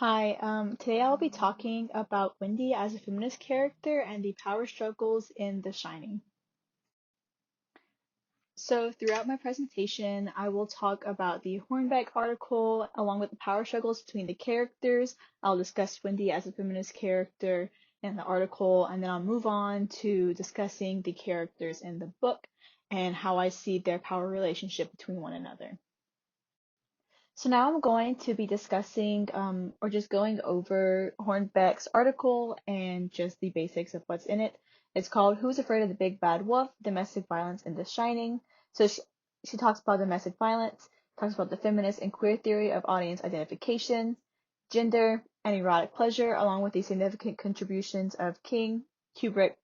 Hi, today I'll be talking about Wendy as a feminist character and the power struggles in The Shining. So, throughout my presentation, I will talk about the Hornbeck article along with the power struggles between the characters. I'll discuss Wendy as a feminist character in the article, and then I'll move on to discussing the characters in the book and how I see their power relationship between one another. So now I'm going to be discussing or just going over Hornbeck's article and just the basics of what's in it. It's called Who's Afraid of the Big Bad Wolf? Domestic Violence in The Shining. So she talks about domestic violence, talks about the feminist and queer theory of audience identification, gender, and erotic pleasure, along with the significant contributions of King, Kubrick,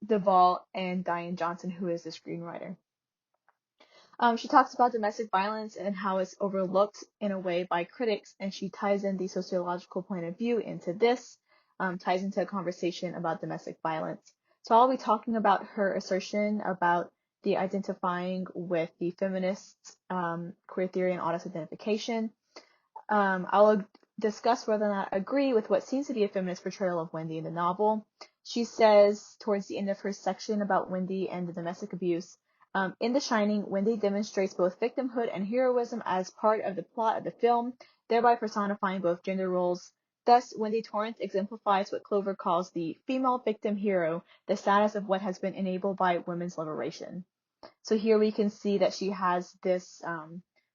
Duvall, and Diane Johnson, who is the screenwriter. She talks about domestic violence and how it's overlooked in a way by critics, and she ties in the sociological point of view into this, ties into a conversation about domestic violence. So I'll be talking about her assertion about the identifying with the feminists, queer theory, and audience identification. I'll discuss whether or not I agree with what seems to be a feminist portrayal of Wendy in the novel. She says towards the end of her section about Wendy and the domestic abuse, in The Shining, Wendy demonstrates both victimhood and heroism as part of the plot of the film, thereby personifying both gender roles. Thus, Wendy Torrance exemplifies what Clover calls the female victim hero, the status of what has been enabled by women's liberation. So here we can see that she has this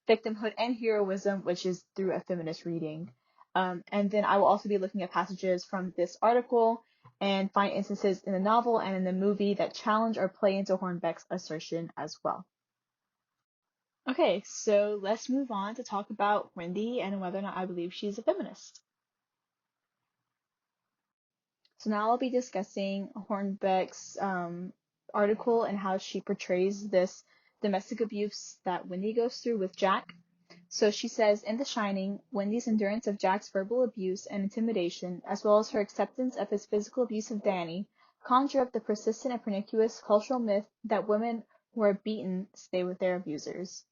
victimhood and heroism, which is through a feminist reading. And then I will also be looking at passages from this article and find instances in the novel and in the movie that challenge or play into Hornbeck's assertion as well. Okay, so let's move on to talk about Wendy and whether or not I believe she's a feminist. So now I'll be discussing Hornbeck's article and how she portrays this domestic abuse that Wendy goes through with Jack. So she says, in The Shining, Wendy's endurance of Jack's verbal abuse and intimidation, as well as her acceptance of his physical abuse of Danny, conjure up the persistent and pernicious cultural myth that women who are beaten stay with their abusers.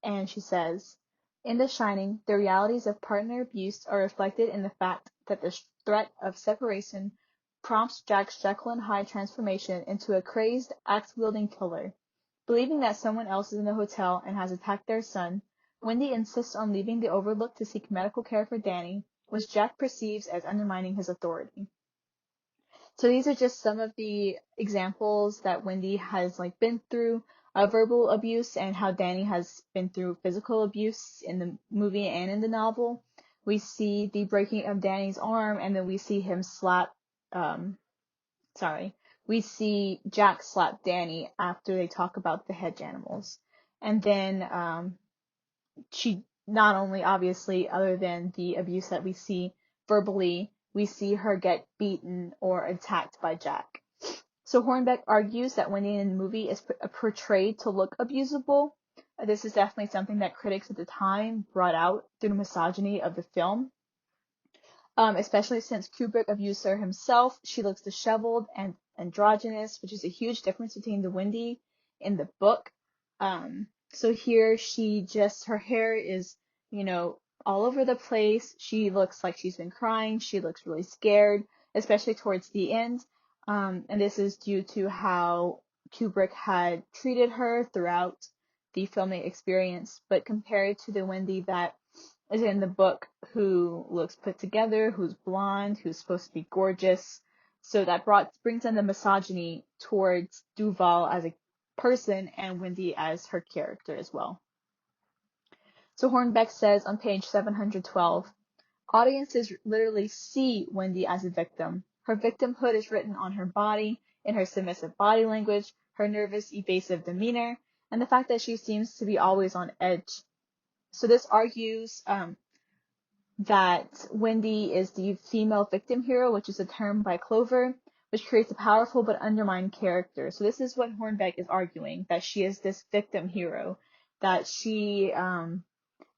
And she says, in The Shining, the realities of partner abuse are reflected in the fact that the threat of separation prompts Jack's Jekyll and Hyde transformation into a crazed, axe-wielding killer. Believing that someone else is in the hotel and has attacked their son, Wendy insists on leaving the Overlook to seek medical care for Danny, which Jack perceives as undermining his authority. So these are just some of the examples that Wendy has been through verbal abuse and how Danny has been through physical abuse in the movie and in the novel. We see the breaking of Danny's arm, and then we see him we see Jack slap Danny after they talk about the hedge animals. And then she not only, obviously, other than the abuse that we see verbally, we see her get beaten or attacked by Jack. So Hornbeck argues that Wendy in the movie is portrayed to look abusable. This is definitely something that critics at the time brought out through the misogyny of the film. Especially since Kubrick abused her himself, she looks disheveled and androgynous, which is a huge difference between the Wendy in the book. So here her hair is, all over the place. She looks like she's been crying. She looks really scared, especially towards the end. And this is due to how Kubrick had treated her throughout the filming experience. But compared to the Wendy that is in the book, who looks put together, who's blonde, who's supposed to be gorgeous. So that brings in the misogyny towards Duvall as a person and Wendy as her character as well. So Hornbeck says on page 712, audiences literally see Wendy as a victim. Her victimhood is written on her body, in her submissive body language, her nervous, evasive demeanor, and the fact that she seems to be always on edge. So this argues that Wendy is the female victim hero, which is a term by Clover, which creates a powerful but undermined character. So this is what Hornbeck is arguing, that she is this victim hero, that she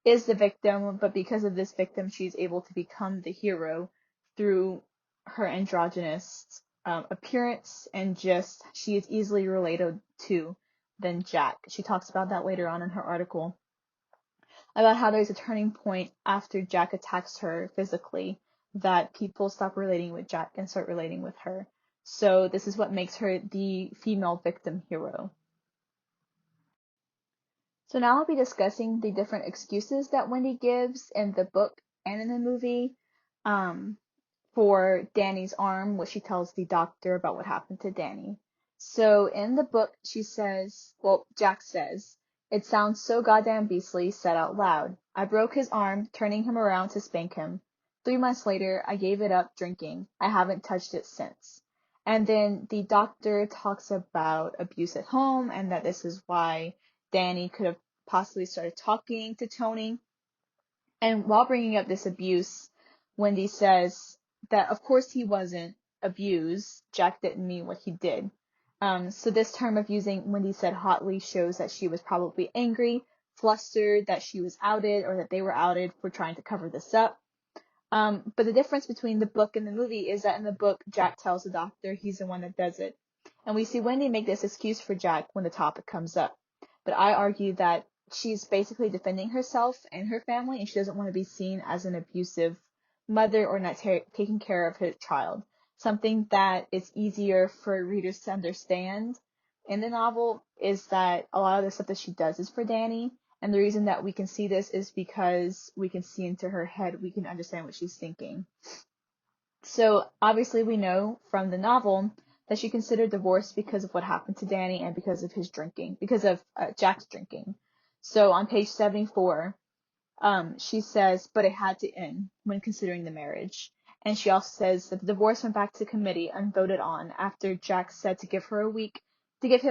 is the victim, but because of this victim, she's able to become the hero through her androgynous appearance, and just she is easily related to than Jack. She talks about that later on in her article. about how there's a turning point after Jack attacks her physically, that people stop relating with Jack and start relating with her. So this is what makes her the female victim hero. So now I'll be discussing the different excuses that Wendy gives in the book and in the movie. For Danny's arm, what she tells the doctor about what happened to Danny. So in the book, she says, well, Jack says, "It sounds so goddamn beastly said out loud. I broke his arm, turning him around to spank him. 3 months later, I gave it up drinking. I haven't touched it since." And then the doctor talks about abuse at home and that this is why Danny could have possibly started talking to Tony. And while bringing up this abuse, Wendy says that of course he wasn't abused. Jack didn't mean what he did. So this term of using Wendy said hotly shows that she was probably angry, flustered that she was outed or that they were outed for trying to cover this up. But the difference between the book and the movie is that in the book, Jack tells the doctor he's the one that does it. And we see Wendy make this excuse for Jack when the topic comes up. But I argue that she's basically defending herself and her family, and she doesn't want to be seen as an abusive mother or not taking care of her child. Something that is easier for readers to understand in the novel is that a lot of the stuff that she does is for Danny, and the reason that we can see this is because we can see into her head, we can understand what she's thinking. So obviously we know from the novel that she considered divorce because of what happened to Danny and because of his drinking, because of Jack's drinking. So on page 74, she says, but it had to end when considering the marriage. And she also says that the divorce went back to committee and voted on after Jack said to give him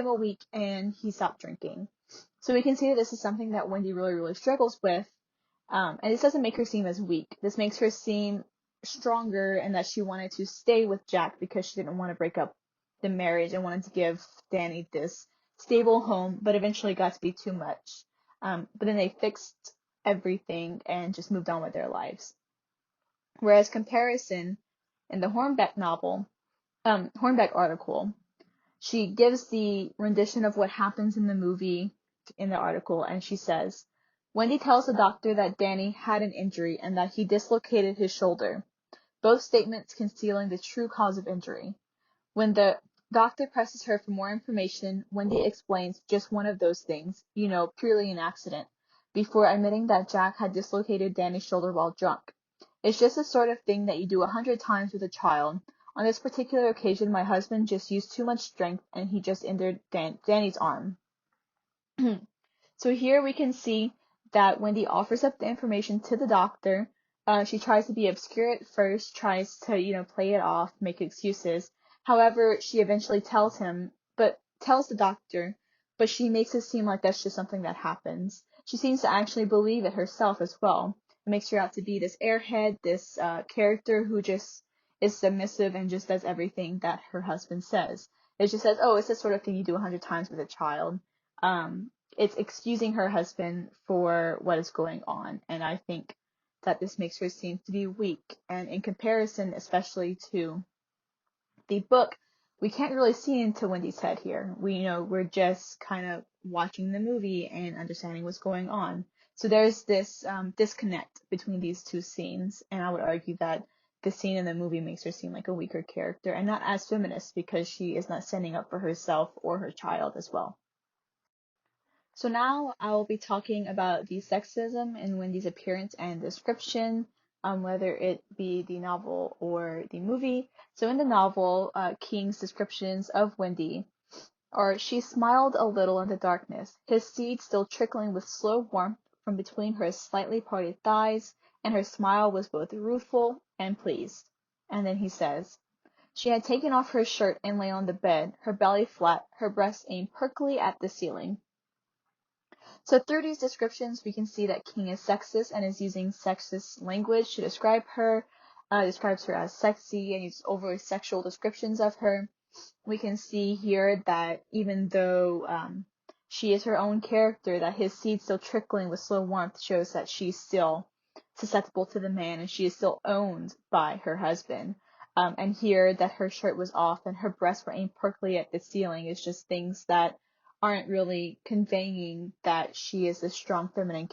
a week, and he stopped drinking. So we can see that this is something that Wendy really, really struggles with. And this doesn't make her seem as weak. This makes her seem stronger and that she wanted to stay with Jack because she didn't want to break up the marriage and wanted to give Danny this stable home, but eventually got to be too much. But then they fixed everything and just moved on with their lives. Whereas comparison in the Hornbeck article, she gives the rendition of what happens in the movie in the article, and she says, Wendy tells the doctor that Danny had an injury and that he dislocated his shoulder, both statements concealing the true cause of injury. When the doctor presses her for more information, Wendy explains just one of those things, purely an accident, before admitting that Jack had dislocated Danny's shoulder while drunk. It's just the sort of thing that you do 100 times with a child. On this particular occasion, my husband just used too much strength and he just injured Danny's arm. So here we can see that Wendy offers up the information to the doctor. She tries to be obscure at first, tries to, play it off, make excuses. However, she eventually tells the doctor, but she makes it seem like that's just something that happens. She seems to actually believe it herself as well. It makes her out to be this airhead, this character who just is submissive and just does everything that her husband says. It just says, oh, it's the sort of thing you do 100 times with a child. It's excusing her husband for what is going on, and I think that this makes her seem to be weak. And in comparison, especially to the book, we can't really see into Wendy's head here. We're just kind of watching the movie and understanding what's going on. So there's this disconnect between these two scenes, and I would argue that the scene in the movie makes her seem like a weaker character and not as feminist because she is not standing up for herself or her child as well. So now I will be talking about the sexism in Wendy's appearance and description, whether it be the novel or the movie. So in the novel, King's descriptions of Wendy are, she smiled a little in the darkness, his seed still trickling with slow warmth from between her slightly parted thighs, and her smile was both rueful and pleased. And then he says, she had taken off her shirt and lay on the bed, her belly flat, her breasts aimed perkily at the ceiling. So through these descriptions, we can see that King is sexist and is using sexist language to describe her, describes her as sexy and uses overly sexual descriptions of her. We can see here that even though she is her own character, that his seed still trickling with slow warmth shows that she's still susceptible to the man and she is still owned by her husband. And here that her shirt was off and her breasts were aimed perkily at the ceiling is just things that aren't really conveying that she is a strong feminine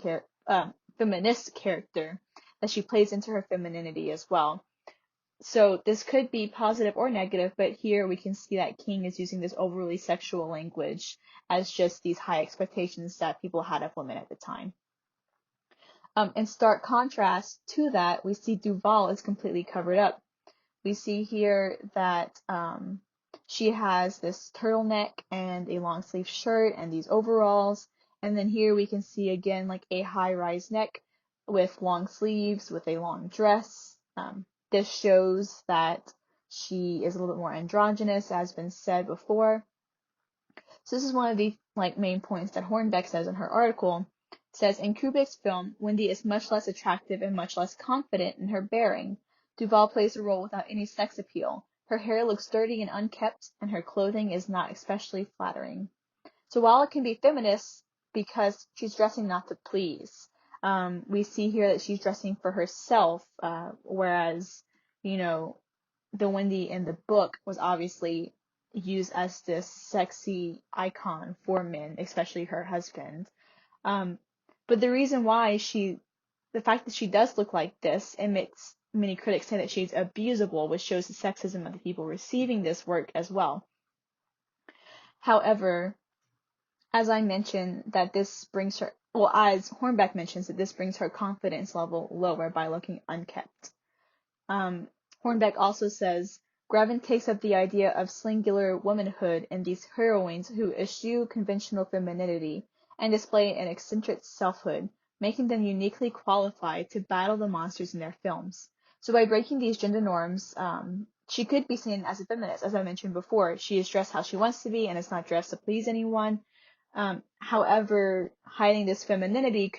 feminist character, that she plays into her femininity as well. So this could be positive or negative, but here we can see that King is using this overly sexual language as just these high expectations that people had of women at the time. In stark contrast to that, we see Duval is completely covered up. We see here that she has this turtleneck and a long sleeve shirt and these overalls. And then here we can see again like a high-rise neck with long sleeves with a long dress. This shows that she is a little bit more androgynous, as been said before. So this is one of the main points that Hornbeck says in her article. It says, in Kubrick's film, Wendy is much less attractive and much less confident in her bearing. Duval plays a role without any sex appeal. Her hair looks dirty and unkempt, and her clothing is not especially flattering. So while it can be feminist because she's dressing not to please, we see here that she's dressing for herself, whereas, the Wendy in the book was obviously used as this sexy icon for men, especially her husband. But the reason why the fact that she does look like this, it makes many critics say that she's abusable, which shows the sexism of the people receiving this work as well. However, as I mentioned, that this brings her, as Hornbeck mentions, that this brings her confidence level lower by looking unkept. Hornbeck also says, Gravin takes up the idea of singular womanhood in these heroines who eschew conventional femininity and display an eccentric selfhood, making them uniquely qualified to battle the monsters in their films. So by breaking these gender norms, she could be seen as a feminist. As I mentioned before, she is dressed how she wants to be and is not dressed to please anyone. However, hiding this femininity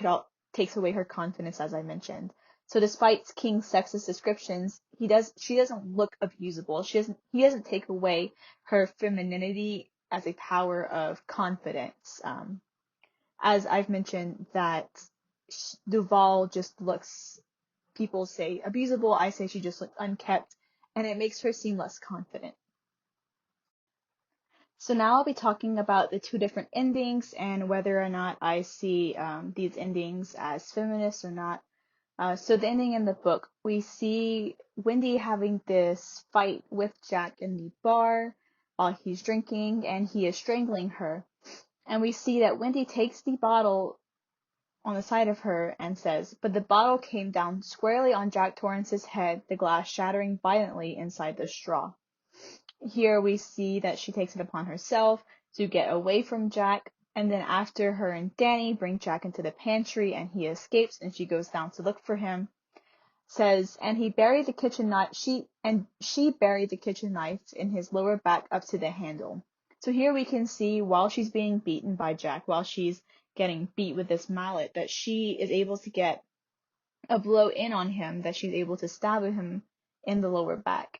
takes away her confidence, as I mentioned. So despite King's sexist descriptions, she doesn't look abusable. He doesn't take away her femininity as a power of confidence. As I've mentioned, that Duval just looks, people say abusable, I say she just looks unkept, and it makes her seem less confident. So now I'll be talking about the two different endings and whether or not I see these endings as feminist or not. So the ending in the book, we see Wendy having this fight with Jack in the bar while he's drinking, and he is strangling her. And we see that Wendy takes the bottle on the side of her and says, but the bottle came down squarely on Jack Torrance's head, the glass shattering violently inside the straw. Here we see that she takes it upon herself to get away from Jack, and then after her and Danny bring Jack into the pantry and he escapes and she goes down to look for him, says, and he buried the kitchen knife, she buried the kitchen knife in his lower back up to the handle. So here we can see while she's being beaten by Jack, while she's getting beat with this mallet, that she is able to get a blow in on him, that she's able to stab him in the lower back.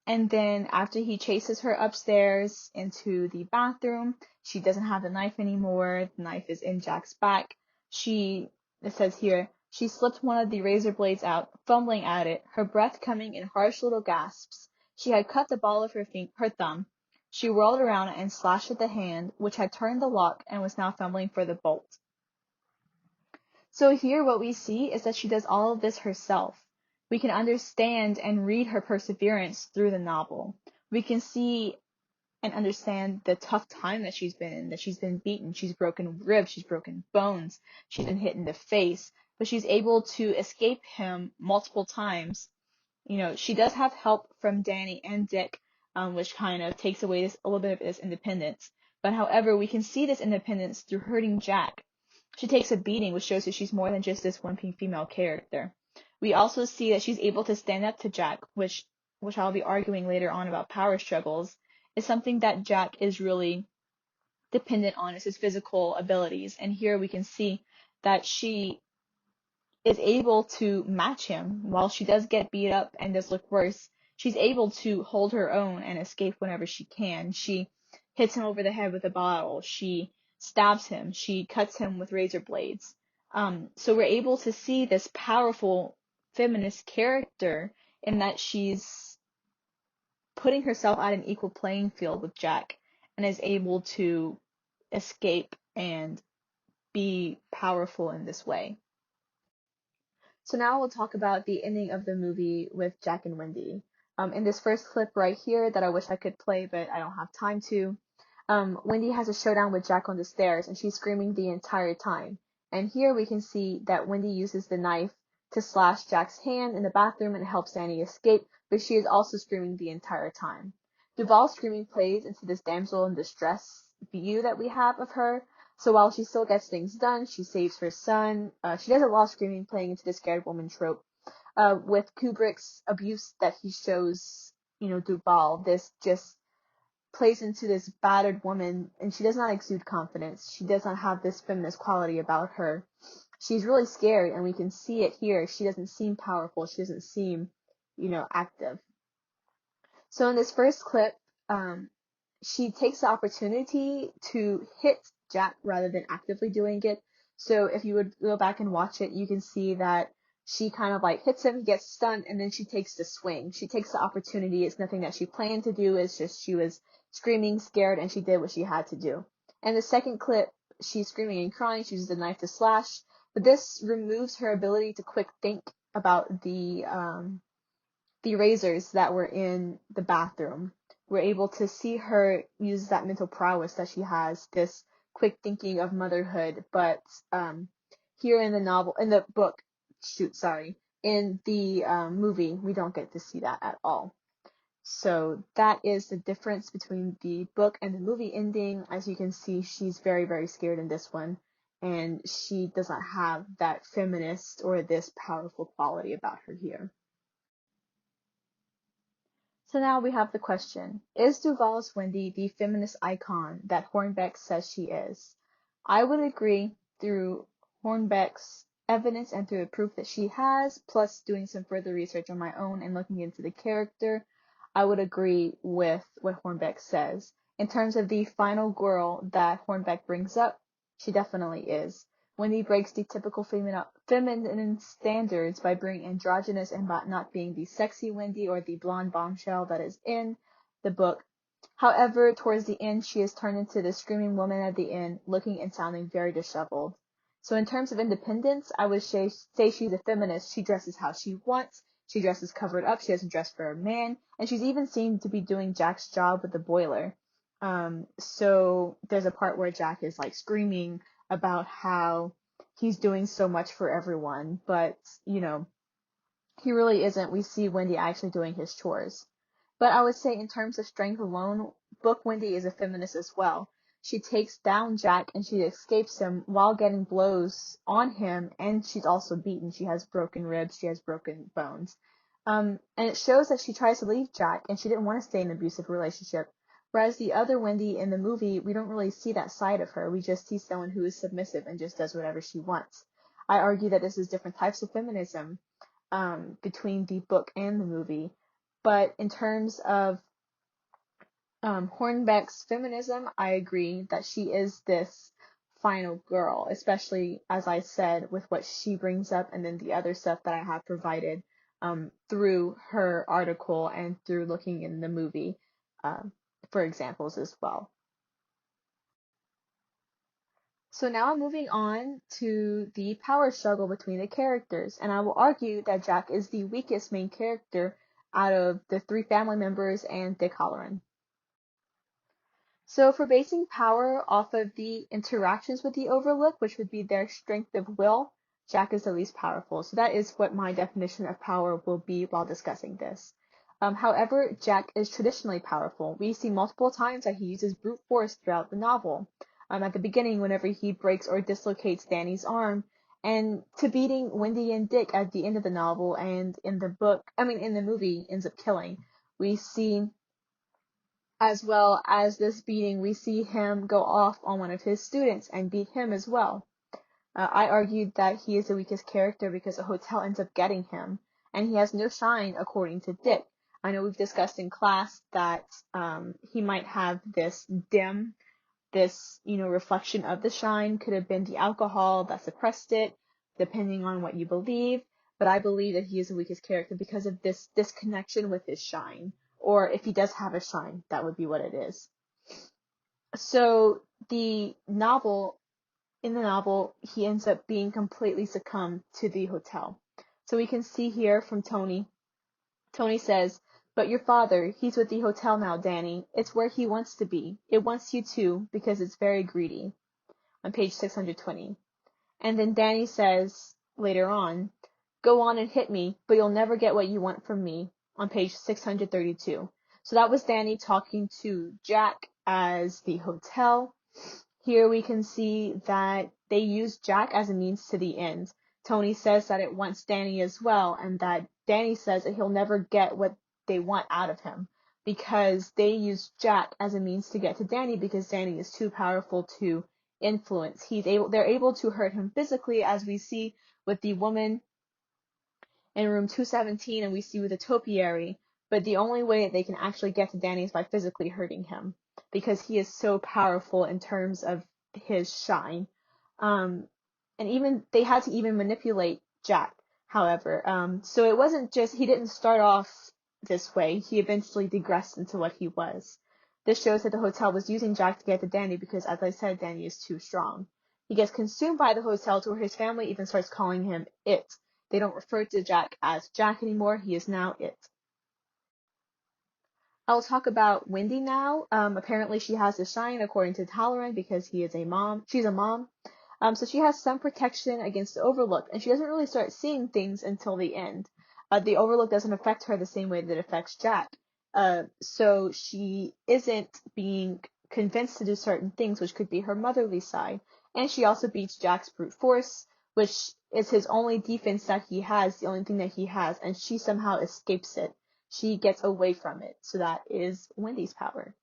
And then after he chases her upstairs into the bathroom, she doesn't have the knife anymore. The knife is in Jack's back. It says here, she slipped one of the razor blades out, fumbling at it, her breath coming in harsh little gasps. She had cut the ball of her thumb. She whirled around and slashed at the hand, which had turned the lock and was now fumbling for the bolt. So here what we see is that she does all of this herself. We can understand and read her perseverance through the novel. We can see and understand the tough time that she's been in, that she's been beaten, she's broken ribs, she's broken bones, she's been hit in the face, but she's able to escape him multiple times. She does have help from Danny and Dick, which kind of takes away a little bit of this independence. But however, we can see this independence through hurting Jack. She takes a beating, which shows that she's more than just this one female character. We also see that she's able to stand up to Jack, which I'll be arguing later on about power struggles, is something that Jack is really dependent on, is his physical abilities. And here we can see that she is able to match him. While she does get beat up and does look worse, she's able to hold her own and escape whenever she can. She hits him over the head with a bottle. She stabs him. She cuts him with razor blades. So we're able to see this powerful feminist character in that she's putting herself at an equal playing field with Jack and is able to escape and be powerful in this way. So now we'll talk about the ending of the movie with Jack and Wendy. In this first clip right here that I wish I could play, but I don't have time to, Wendy has a showdown with Jack on the stairs, and she's screaming the entire time. And here we can see that Wendy uses the knife to slash Jack's hand in the bathroom and helps Danny escape, but she is also screaming the entire time. Duval's screaming plays into this damsel in distress view that we have of her. So while she still gets things done, she saves her son. She does a lot of screaming, playing into the scared woman trope. With Kubrick's abuse that he shows, Duval, this just plays into this battered woman, and she does not exude confidence. She does not have this feminist quality about her. She's really scared, and we can see it here. She doesn't seem powerful. She doesn't seem, active. So in this first clip, she takes the opportunity to hit Jack rather than actively doing it. So if you would go back and watch it, you can see that she kind of like hits him, he gets stunned, and then she takes the swing. She takes the opportunity. It's nothing that she planned to do. It's just she was screaming, scared, and she did what she had to do. And the second clip, she's screaming and crying. She uses the knife to slash, but this removes her ability to quick think about the razors that were in the bathroom. We're able to see her use that mental prowess that she has, this quick thinking of motherhood. But here in the book, in the movie, we don't get to see that at all. So that is the difference between the book and the movie ending. As you can see, she's very, very scared in this one, and she doesn't have that feminist or this powerful quality about her here. So now we have the question, is Duval's Wendy the feminist icon that Hornbeck says she is? I would agree through Hornbeck's evidence and through the proof that she has, plus doing some further research on my own and looking into the character, I would agree with what Hornbeck says. In terms of the final girl that Hornbeck brings up, she definitely is. Wendy breaks the typical feminine standards by being androgynous and by not being the sexy Wendy or the blonde bombshell that is in the book. However, towards the end, she is turned into the screaming woman at the end, looking and sounding very disheveled. So in terms of independence, I would say she's a feminist. She dresses how she wants. She dresses covered up. She doesn't dress for a man. And she's even seen to be doing Jack's job with the boiler. So there's a part where Jack is like screaming about how he's doing so much for everyone, but he really isn't. We see Wendy actually doing his chores. But I would say in terms of strength alone, book Wendy is a feminist as well. She takes down Jack and she escapes him while getting blows on him, and she's also beaten. She has broken ribs, she has broken bones. And it shows that she tries to leave Jack and she didn't want to stay in an abusive relationship. Whereas the other Wendy in the movie, we don't really see that side of her. We just see someone who is submissive and just does whatever she wants. I argue that this is different types of feminism between the book and the movie. But in terms of Hornbeck's feminism, I agree that she is this final girl, especially as I said with what she brings up and then the other stuff that I have provided through her article and through looking in the movie for examples as well. So now I'm moving on to the power struggle between the characters, and I will argue that Jack is the weakest main character out of the three family members and Dick Halloran. So for basing power off of the interactions with the Overlook, which would be their strength of will, Jack is the least powerful. So that is what my definition of power will be while discussing this. However, Jack is traditionally powerful. We see multiple times that he uses brute force throughout the novel. At the beginning, whenever he breaks or dislocates Danny's arm, and to beating Wendy and Dick at the end of the novel, and in the movie, ends up killing. We see, as well as this beating, we see him go off on one of his students and beat him as well. I argued that he is the weakest character because the hotel ends up getting him, and he has no shine according to Dick. I know we've discussed in class that he might have this reflection of the shine. Could have been the alcohol that suppressed it, depending on what you believe. But I believe that he is the weakest character because of this disconnection with his shine. Or if he does have a shine, that would be what it is. So in the novel, he ends up being completely succumbed to the hotel. So we can see here from Tony. Tony says, "But your father, he's with the hotel now, Danny. It's where he wants to be. It wants you too, because it's very greedy." On page 620. And then Danny says later on, "Go on and hit me, but you'll never get what you want from me," on page 632. So that was Danny talking to Jack as the hotel. Here we can see that they use Jack as a means to the end. Tony says that it wants Danny as well, and that Danny says that he'll never get what they want out of him because they use Jack as a means to get to Danny because Danny is too powerful to influence. They're able to hurt him physically, as we see with the woman in room 217 and we see with the topiary, but the only way that they can actually get to Danny is by physically hurting him because he is so powerful in terms of his shine. And even they had to even manipulate Jack, however. So it wasn't just, he didn't start off this way. He eventually digressed into what he was. This shows that the hotel was using Jack to get to Danny because, as I said, Danny is too strong. He gets consumed by the hotel to where his family even starts calling him it. They don't refer to Jack as Jack anymore. He is now it. I'll talk about Wendy now. Apparently she has a shine according to Halloran because he is a mom. She's a mom. So she has some protection against the Overlook, and she doesn't really start seeing things until the end. The Overlook doesn't affect her the same way that it affects Jack. So she isn't being convinced to do certain things, which could be her motherly side. And she also beats Jack's brute force, which is his only defense that he has, the only thing that he has, and she somehow escapes it. She gets away from it. So that is Wendy's power.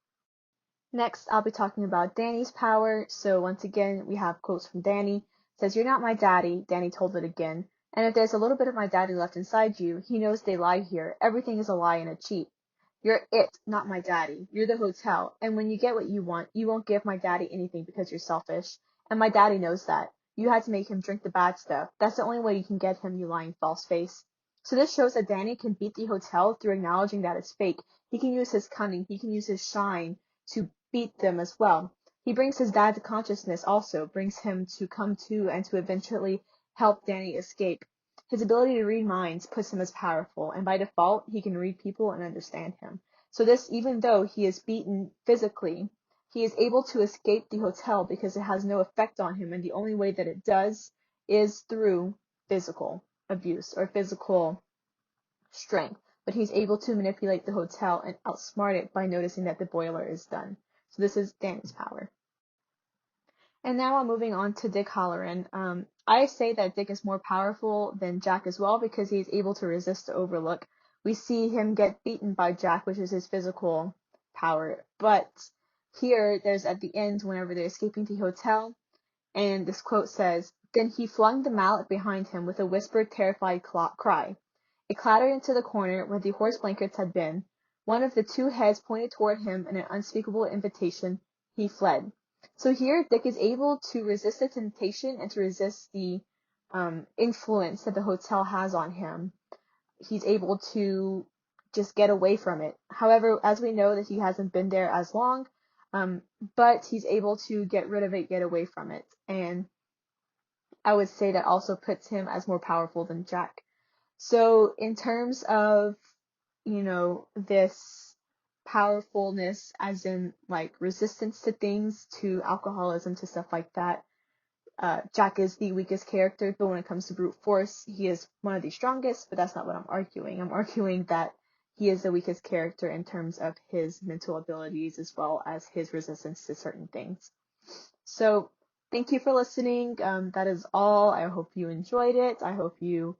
Next, I'll be talking about Danny's power. So once again, we have quotes from Danny. It says, "You're not my daddy," Danny told it again. "And if there's a little bit of my daddy left inside you, he knows they lie here. Everything is a lie and a cheat. You're it, not my daddy. You're the hotel. And when you get what you want, you won't give my daddy anything because you're selfish. And my daddy knows that. You had to make him drink the bad stuff. That's the only way you can get him, you lying false face." So this shows that Danny can beat the hotel through acknowledging that it's fake. He can use his cunning. He can use his shine to beat them as well. He brings his dad to consciousness also, brings him to come to and to eventually help Danny escape. His ability to read minds puts him as powerful, and by default, he can read people and understand him. So this, even though he is beaten physically, he is able to escape the hotel because it has no effect on him, and the only way that it does is through physical abuse or physical strength. But he's able to manipulate the hotel and outsmart it by noticing that the boiler is done. So this is Danny's power. And now I'm moving on to Dick Halloran. I say that Dick is more powerful than Jack as well because he's able to resist the Overlook. We see him get beaten by Jack, which is his physical power. But here, there's at the end, whenever they're escaping the hotel, and this quote says, "Then he flung the mallet behind him with a whispered, terrified cry. It clattered into the corner where the horse blankets had been. One of the two heads pointed toward him in an unspeakable invitation. He fled." So here, Dick is able to resist the temptation and to resist the influence that the hotel has on him. He's able to just get away from it. However, as we know that he hasn't been there as long, but he's able to get rid of it, get away from it. And I would say that also puts him as more powerful than Jack. So in terms of, this powerfulness as in like resistance to things, to alcoholism, to stuff like that, Jack is the weakest character, but when it comes to brute force, he is one of the strongest, but that's not what I'm arguing. I'm arguing that he is the weakest character in terms of his mental abilities as well as his resistance to certain things. So thank you for listening. That is all. I hope you enjoyed it. I hope you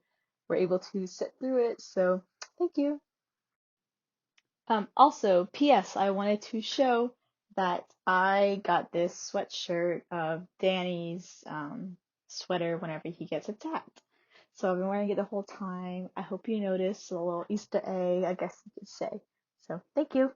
were able to sit through it. So thank you. Also, P.S. I wanted to show that I got this sweatshirt of Danny's sweater whenever he gets attacked. So I've been wearing it the whole time. I hope you noticed a little Easter egg, I guess you could say. So thank you.